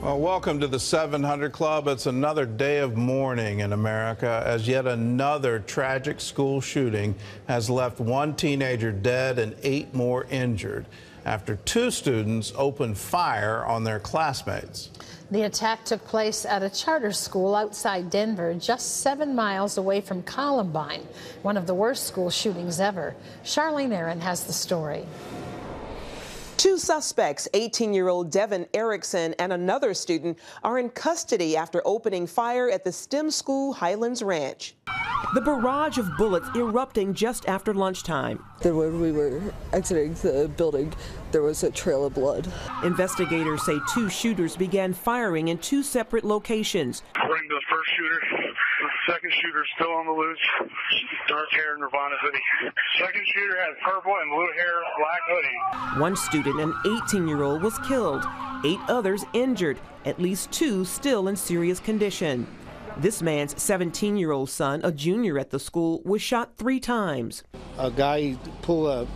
Well, welcome to the 700 Club. It's another day of mourning in America as yet another tragic school shooting has left one teenager dead and 8 more injured after 2 students opened fire on their classmates. The attack took place at a charter school outside Denver, just 7 miles away from Columbine, one of the worst school shootings ever. Charlene Aaron has the story. 2 suspects, 18-year-old Devin Erickson and another student, are in custody after opening fire at the STEM school Highlands Ranch. The barrage of bullets erupting just after lunchtime. Then when we were exiting the building, there was a trail of blood. Investigators say 2 shooters began firing in 2 separate locations. According to the first shooter, the second shooter is still on the loose. Dark hair, Nirvana hoodie. Second shooter has purple and blue hair, black hoodie. 1 student, an 18-year-old, was killed. 8 others injured, at least 2 still in serious condition. This man's 17-year-old son, a junior at the school, was shot 3 times. A guy pulled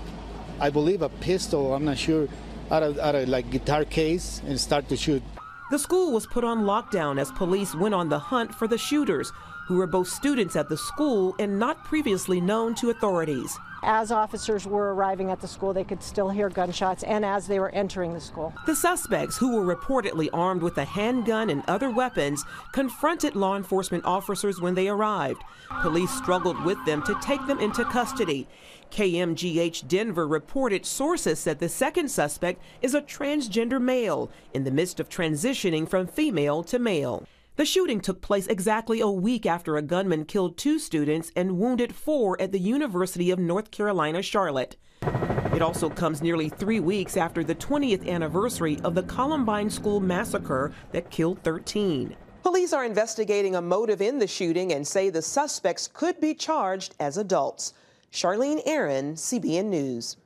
I believe a pistol, I'm not sure, out of like guitar case and started to shoot. The school was put on lockdown as police went on the hunt for the shooters, who were both students at the school and not previously known to authorities. As officers were arriving at the school, they could still hear gunshots, and as they were entering the school. The suspects, who were reportedly armed with a handgun and other weapons, confronted law enforcement officers when they arrived. Police struggled with them to take them into custody. KMGH Denver reported sources said the second suspect is a transgender male in the midst of transitioning from female to male. The shooting took place exactly a week after a gunman killed 2 students and wounded 4 at the University of North Carolina, Charlotte. It also comes nearly 3 weeks after the 20th anniversary of the Columbine School massacre that killed 13. Police are investigating a motive in the shooting and say the suspects could be charged as adults. Charlene Aaron, CBN News.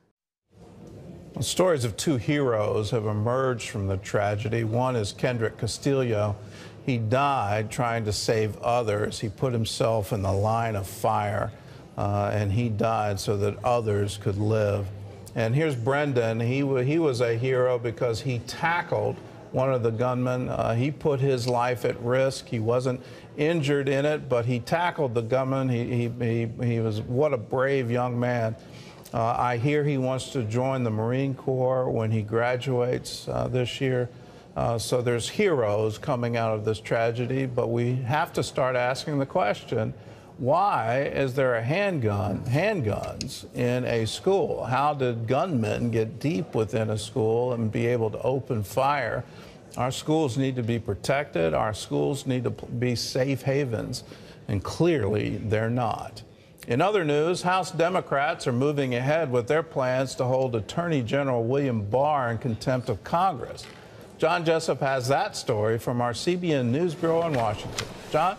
Stories of 2 heroes have emerged from the tragedy. One is Kendrick Castillo. He died trying to save others. He put himself in the line of fire, and he died so that others could live. And here's Brendan. He was a hero because he tackled one of the gunmen. He put his life at risk. He wasn't injured in it, but he tackled the gunman. He was, what a brave young man. I hear he wants to join the Marine Corps when he graduates this year. So there's heroes coming out of this tragedy, but we have to start asking the question, why is there a handguns in a school? How did gunmen get deep within a school and be able to open fire? Our schools need to be protected. Our schools need to be safe havens, and clearly they're not. In other news, House Democrats are moving ahead with their plans to hold Attorney General William Barr in contempt of Congress. John Jessup has that story from our CBN News Bureau in Washington. John?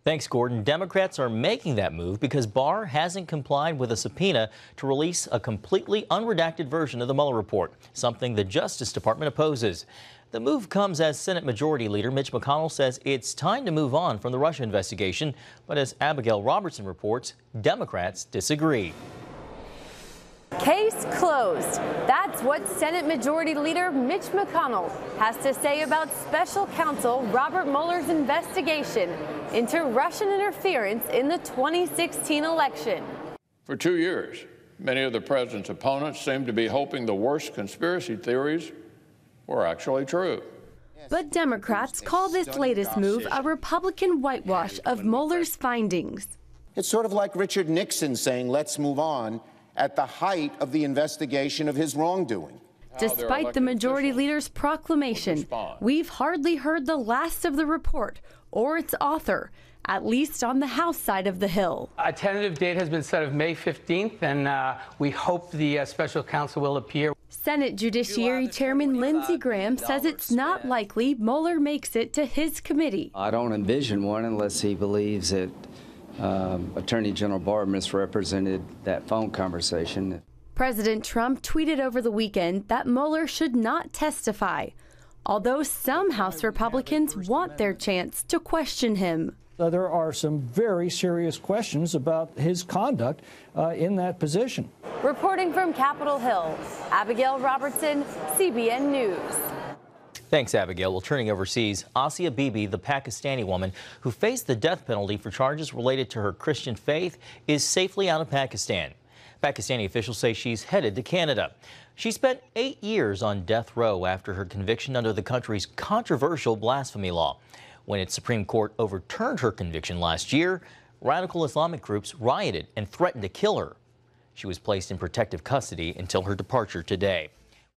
Thanks, Gordon. Democrats are making that move because Barr hasn't complied with a subpoena to release a completely unredacted version of the Mueller report, something the Justice Department opposes. The move comes as Senate Majority Leader Mitch McConnell says it's time to move on from the Russia investigation. But as Abigail Robertson reports, Democrats disagree. Case closed. That's what Senate Majority Leader Mitch McConnell has to say about special counsel Robert Mueller's investigation into Russian interference in the 2016 election. For 2 years, many of the president's opponents seemed to be hoping the worst conspiracy theories were actually true. But Democrats call this latest move a Republican whitewash of Mueller's findings. It's sort of like Richard Nixon saying, let's move on, at the height of the investigation of his wrongdoing. Despite the Majority Leader's proclamation, we've hardly heard the last of the report or its author, at least on the House side of the Hill. A tentative date has been set of May 15th, and we hope the special counsel will appear. Senate Judiciary Chairman Lindsey Graham says it's not likely Mueller makes it to his committee. I don't envision one unless he believes that Attorney General Barr misrepresented that phone conversation. President Trump tweeted over the weekend that Mueller should not testify, although some House Republicans want their chance to question him. There are some very serious questions about his conduct in that position. Reporting from Capitol Hill, Abigail Robertson, CBN News. Thanks, Abigail. Well, turning overseas, Asia Bibi, the Pakistani woman who faced the death penalty for charges related to her Christian faith, is safely out of Pakistan. Pakistani officials say she's headed to Canada. She spent 8 years on death row after her conviction under the country's controversial blasphemy law. When its Supreme Court overturned her conviction last year, radical Islamic groups rioted and threatened to kill her. She was placed in protective custody until her departure today.